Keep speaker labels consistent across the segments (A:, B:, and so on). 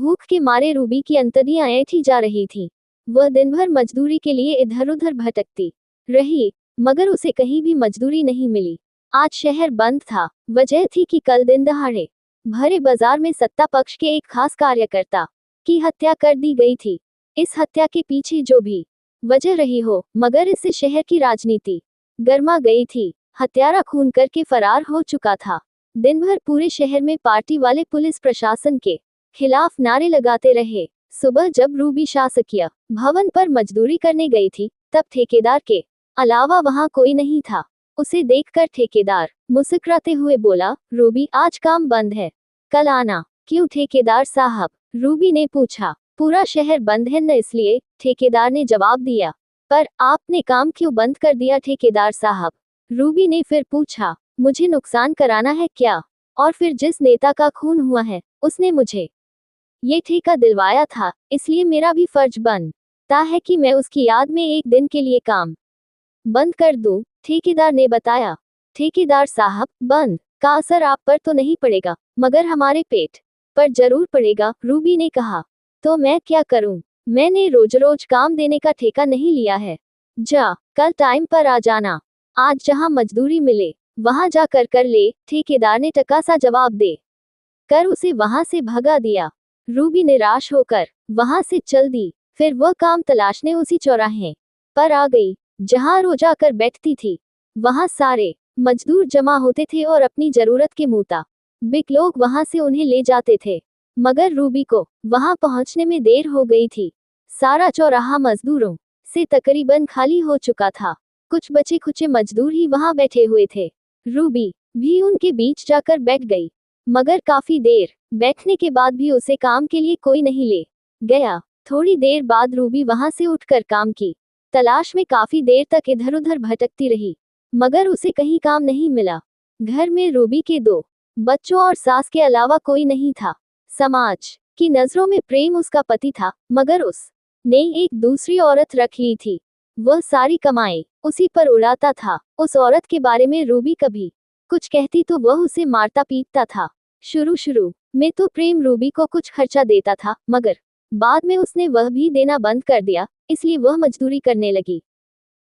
A: भूख के मारे रूबी की अंतड़ियां ऐंठी जा रही थी। वह दिन भर मजदूरी के लिए इधर उधर भटकती रही, मगर उसे कहीं भी मजदूरी नहीं मिली। आज शहर बंद था। वजह थी कि कल दिन दहाड़े भरे बाजार में सत्ता पक्ष के एक खास कार्यकर्ता की हत्या कर दी गई थी। इस हत्या के पीछे जो भी वजह रही हो, मगर इससे शहर की राजनीति गर्मा गई थी। हत्यारा खून करके फरार हो चुका था। दिन भर पूरे शहर में पार्टी वाले पुलिस प्रशासन के खिलाफ नारे लगाते रहे। सुबह जब रूबी शासकीय भवन पर मजदूरी करने गई थी, तब ठेकेदार के अलावा वहां कोई नहीं था। उसे देखकर ठेकेदार मुस्कुराते हुए बोला, रूबी आज काम बंद है, कल आना। क्यों ठेकेदार साहब? रूबी ने पूछा। पूरा शहर बंद है न, इसलिए, ठेकेदार ने जवाब दिया। पर आपने काम क्यों बंद कर दिया ठेकेदार साहब? रूबी ने फिर पूछा। मुझे नुकसान कराना है क्या? और फिर जिस नेता का खून हुआ है, उसने मुझे ये ठेका दिलवाया था, इसलिए मेरा भी फर्ज बनता है कि मैं उसकी याद में एक दिन के लिए काम बंद कर दूं, ठेकेदार ने बताया। ठेकेदार साहब, बंद का असर आप पर तो नहीं पड़ेगा, मगर हमारे पेट पर जरूर पड़ेगा, रूबी ने कहा। तो मैं क्या करूं? मैंने रोज रोज काम देने का ठेका नहीं लिया है। जा, कल टाइम पर आ जाना। आज जहां मजदूरी मिले वहां जाकर कर ले, ठेकेदार ने टका सा जवाब दे कर उसे वहां से भगा दिया। रूबी निराश होकर वहां से चल दी। फिर वह काम तलाशने उसी चौराहे पर आ गई जहां रोज आकर बैठती थी। वहां सारे मजदूर जमा होते थे और अपनी जरूरत के मुताबिक लोग वहां से उन्हें ले जाते थे। मगर रूबी को वहां पहुंचने में देर हो गई थी। सारा चौराहा मजदूरों से तकरीबन खाली हो चुका था। कुछ बचे खुचे मजदूर ही वहां बैठे हुए थे। रूबी भी उनके बीच जाकर बैठ गई, मगर काफी देर बैठने के बाद भी उसे काम के लिए कोई नहीं ले गया। थोड़ी देर बाद रूबी वहां से उठकर काम की तलाश में काफी देर तक इधर उधर भटकती रही, मगर उसे कहीं काम नहीं मिला। घर में रूबी के 2 बच्चों और सास के अलावा कोई नहीं था। समाज की नजरों में प्रेम उसका पति था, मगर उसने एक दूसरी औरत रख ली थी। वह सारी कमाई उसी पर उड़ाता था। उस औरत के बारे में रूबी कभी कुछ कहती तो वह उसे मारता पीटता था। शुरू में तो प्रेम रूबी को कुछ खर्चा देता था, मगर बाद में उसने वह भी देना बंद कर दिया, इसलिए वह मजदूरी करने लगी।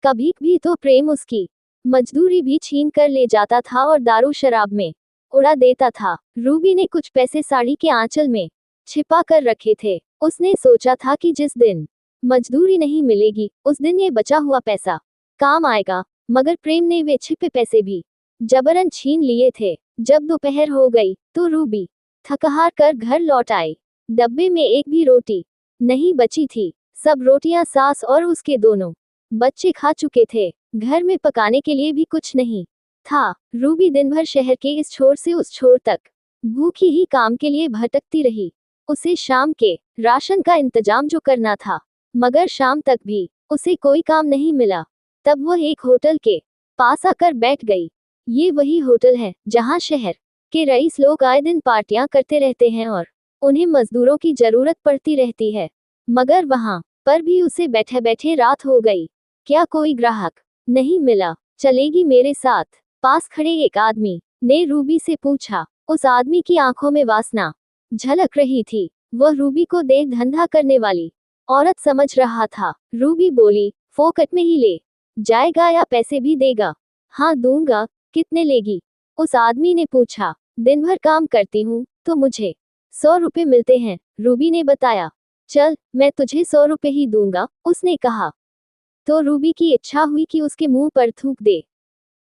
A: कभी भी तो प्रेम उसकी मजदूरी भी छीन कर ले जाता था और दारू शराब में उड़ा देता था। रूबी ने कुछ पैसे साड़ी के आंचल में छिपा कर रखे थे। उसने सोचा था कि जिस दिन मजदूरी नहीं मिलेगी, उस दिन ये बचा हुआ पैसा काम आएगा, मगर प्रेम ने वे छिपे पैसे भी जबरन छीन लिए थे। जब दोपहर हो गई तो रूबी थक-हार कर घर लौट आई। डब्बे में एक भी रोटी नहीं बची थी। सब रोटियां सास और उसके दोनों बच्चे खा चुके थे। घर में पकाने के लिए भी कुछ नहीं था। रूबी दिन भर शहर के इस छोर से उस छोर तक भूखी ही काम के लिए भटकती रही। उसे शाम के राशन का इंतजाम जो करना था, मगर शाम तक भी उसे कोई काम नहीं मिला। तब वह एक होटल के पास आकर बैठ गई। ये वही होटल है जहां शहर के रईस लोग आए दिन पार्टियां करते रहते हैं और उन्हें मजदूरों की जरूरत पड़ती रहती है। मगर वहां पर भी उसे बैठे बैठे रात हो गई। क्या कोई ग्राहक नहीं मिला? चलेगी मेरे साथ? पास खड़े एक आदमी ने रूबी से पूछा। उस आदमी की आंखों में वासना झलक रही थी। वह रूबी को देख धंधा करने वाली औरत समझ रहा था। रूबी बोली, फोकट में ही ले जाएगा या पैसे भी देगा? हाँ दूंगा। कितने लेगी? उस आदमी ने पूछा। दिन भर काम करती हूँ तो मुझे 100 रुपए मिलते हैं, रूबी ने बताया। चल, मैं तुझे 100 रुपए ही दूंगा, उसने कहा। तो रूबी की इच्छा हुई कि उसके मुंह पर थूक दे,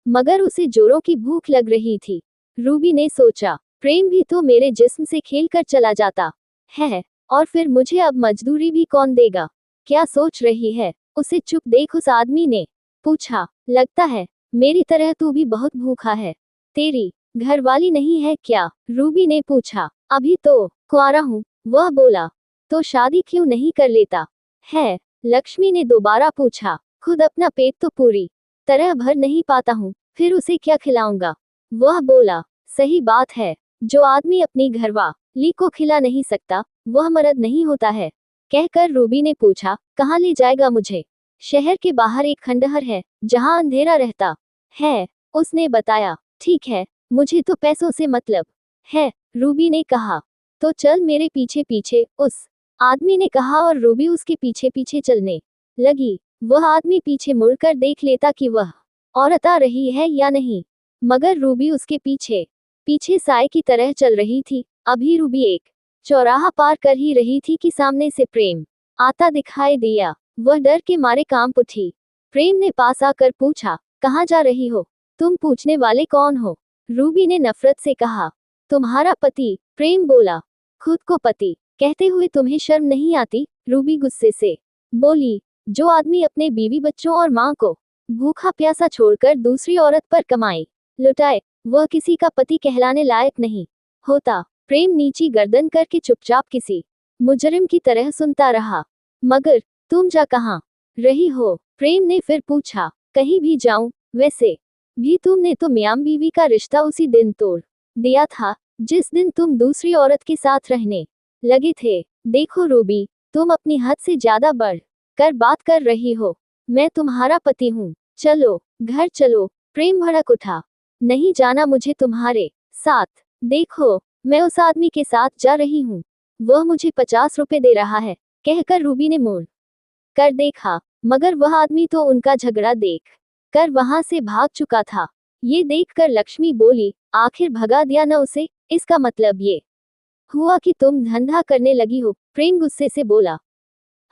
A: मगर उसे जोरों की भूख लग रही थी। रूबी ने सोचा, प्रेम भी तो मेरे जिस्म से खेल कर चला जाता है, और फिर मुझे अब मजदूरी भी कौन देगा? क्या सोच रही है? उसे चुप देख उस आदमी ने पूछा। लगता है मेरी तरह तू भी बहुत भूखा है। तेरी घरवाली नहीं है क्या? रूबी ने पूछा। अभी तो कुंवारा हूँ, वह बोला। तो शादी क्यों नहीं कर लेता है? लक्ष्मी ने दोबारा पूछा। खुद अपना पेट तो पूरी तरह भर नहीं पाता हूँ, फिर उसे क्या खिलाऊंगा? वह बोला। सही बात है, जो आदमी अपनी घरवाली को खिला नहीं सकता, वह मर्द नहीं होता है। कहकर रूबी ने पूछा, कहाँ ले जाएगा मुझे? शहर के बाहर एक खंडहर है जहाँ अंधेरा रहता है, उसने बताया। ठीक है, मुझे तो पैसों से मतलब है, रूबी ने कहा। तो चल मेरे पीछे पीछे, उस आदमी ने कहा और रूबी उसके पीछे पीछे चलने लगी। वह आदमी पीछे मुड़कर देख लेता कि वह औरत आ रही है या नहीं, मगर रूबी उसके पीछे पीछे साए की तरह चल रही थी। अभी रूबी एक चौराहा पार कर ही रही थी कि सामने से प्रेम आता दिखाई दिया। वह डर के मारे कांप उठी। प्रेम ने पास आकर पूछा, कहाँ जा रही हो? तुम पूछने वाले कौन हो? रूबी ने नफरत से कहा, तुम्हारा पति। प्रेम बोला, खुद को पति कहते हुए तुम्हें शर्म नहीं आती? रूबी गुस्से से बोली, जो आदमी अपने बीवी बच्चों और माँ को भूखा प्यासा छोड़कर दूसरी औरत पर कमाई लुटाए, वह किसी का पति कहलाने लायक नहीं होता। प्रेम नीची गर्दन करके चुपचाप किसी मुजरिम की तरह सुनता रहा। मगर तुम जा कहाँ रही हो? प्रेम ने फिर पूछा, कहीं भी जाऊं? वैसे भी तुमने तो मियां बीवी का रिश्ता उसी दिन तोड़ दिया था जिस दिन तुम दूसरी औरत के साथ रहने लगे थे। देखो रूबी, तुम अपनी हद से ज्यादा बढ़ कर बात कर रही हो। मैं तुम्हारा पति हूँ। चलो घर चलो। प्रेम भड़क उठा, नहीं जाना मुझे तुम्हारे साथ। देखो, मैं उस आदमी के साथ जा रही हूँ, वह मुझे 50 रुपए दे रहा है। कहकर रूबी ने मुड़ कर देखा, मगर वह आदमी तो उनका झगड़ा देख कर वहां से भाग चुका था। ये देखकर लक्ष्मी बोली, आखिर भगा दिया न उसे? इसका मतलब ये हुआ कि तुम धंधा करने लगी हो। प्रेम गुस्से से बोला,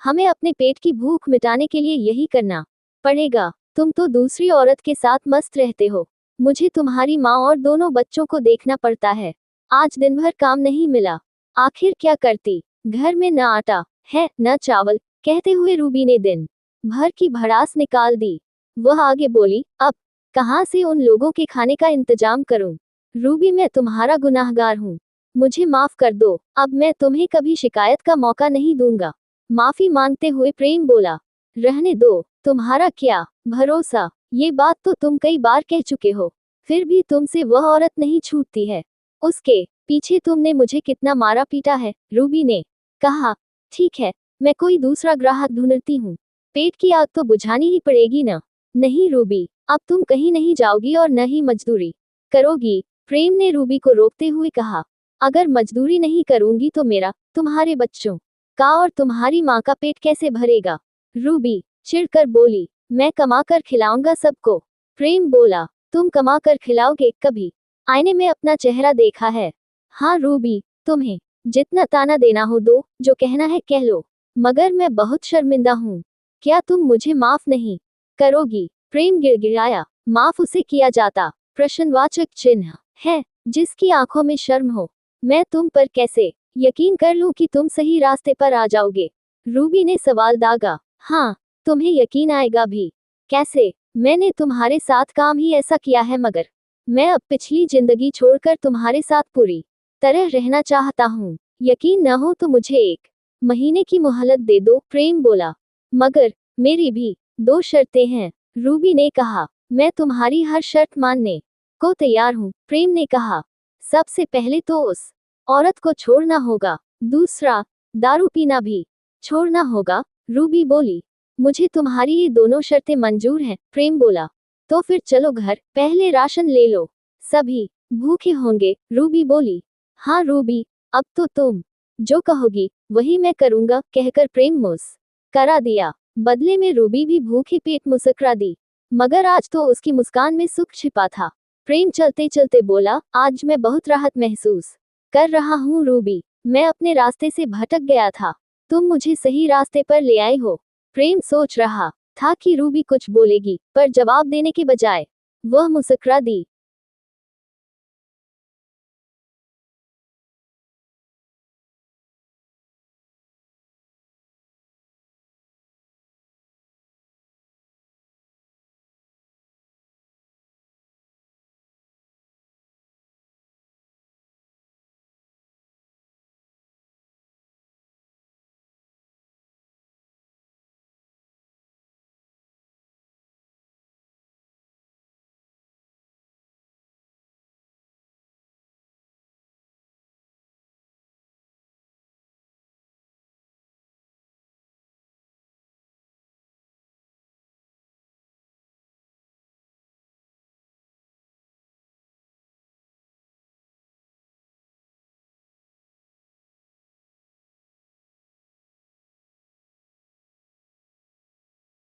A: हमें अपने पेट की भूख मिटाने के लिए यही करना पड़ेगा। तुम तो दूसरी औरत के साथ मस्त रहते हो, मुझे तुम्हारी माँ और दोनों बच्चों को देखना पड़ता है। आज दिन भर काम नहीं मिला, आखिर क्या करती? घर में न आटा है न चावल। कहते हुए रूबी ने दिन भर की भड़ास निकाल दी। वह आगे बोली, अब कहाँ से उन लोगों के खाने का इंतजाम करूं? रूबी, मैं तुम्हारा गुनाहगार हूँ, मुझे माफ कर दो। अब मैं तुम्हें कभी शिकायत का मौका नहीं दूंगा। माफी मांगते हुए प्रेम बोला, रहने दो, तुम्हारा क्या भरोसा? ये बात तो तुम कई बार कह चुके हो, फिर भी तुमसे वह औरत नहीं छूटती है। उसके पीछे तुमने मुझे कितना मारा पीटा है। रूबी ने कहा, ठीक है, मैं कोई दूसरा ग्राहक ढूंढती हूँ। पेट की आग तो बुझानी ही पड़ेगी ना। नहीं रूबी, अब तुम कहीं नहीं जाओगी और न ही मजदूरी करोगी। प्रेम ने रूबी को रोकते हुए कहा, अगर मजदूरी नहीं करूंगी तो मेरा, तुम्हारे बच्चों का और तुम्हारी माँ का पेट कैसे भरेगा? रूबी चिढ़कर बोली, मैं कमा कर खिलाऊंगा सबको। प्रेम बोला, तुम कमा कर खिलाओगे? कभी आईने में अपना चेहरा देखा है? हाँ रूबी, तुम्हें जितना ताना देना हो दो, जो कहना है कह लो, मगर मैं बहुत शर्मिंदा हूँ। क्या तुम मुझे माफ नहीं करोगी? प्रेम गिड़गिड़ाया, माफ उसे किया जाता प्रश्नवाचक चिन्ह है जिसकी आंखों में शर्म हो। मैं तुम पर कैसे यकीन कर लूं कि तुम सही रास्ते पर आ जाओगे? रूबी ने सवाल दागा। हाँ, तुम्हें यकीन आएगा भी कैसे? मैंने तुम्हारे साथ काम ही ऐसा किया है, मगर मैं अब पिछली जिंदगी छोड़कर तुम्हारे साथ पूरी तरह रहना चाहता हूँ। यकीन न हो तो मुझे 1 महीने की मोहलत दे दो। प्रेम बोला, मगर मेरी भी 2 शर्तें हैं। रूबी ने कहा, मैं तुम्हारी हर शर्त मानने को तैयार हूँ। प्रेम ने कहा, सबसे पहले तो उस औरत को छोड़ना होगा, दूसरा दारू पीना भी छोड़ना होगा। रूबी बोली, मुझे तुम्हारी ये दोनों शर्तें मंजूर हैं। प्रेम बोला, तो फिर चलो घर, पहले राशन ले लो, सभी भूखे होंगे। रूबी बोली, हाँ रूबी, अब तो तुम जो कहोगी वही मैं करूंगा। कहकर प्रेम मुस्करा दिया। बदले में रूबी भी भूखे पेट मुस्करा दी, मगर आज तो उसकी मुस्कान में सुख छिपा था। प्रेम चलते चलते बोला, आज मैं बहुत राहत महसूस कर रहा हूँ रूबी, मैं अपने रास्ते से भटक गया था, तुम मुझे सही रास्ते पर ले आए हो। प्रेम सोच रहा था कि रूबी कुछ बोलेगी, पर जवाब देने के बजाय वह मुस्कुरा दी।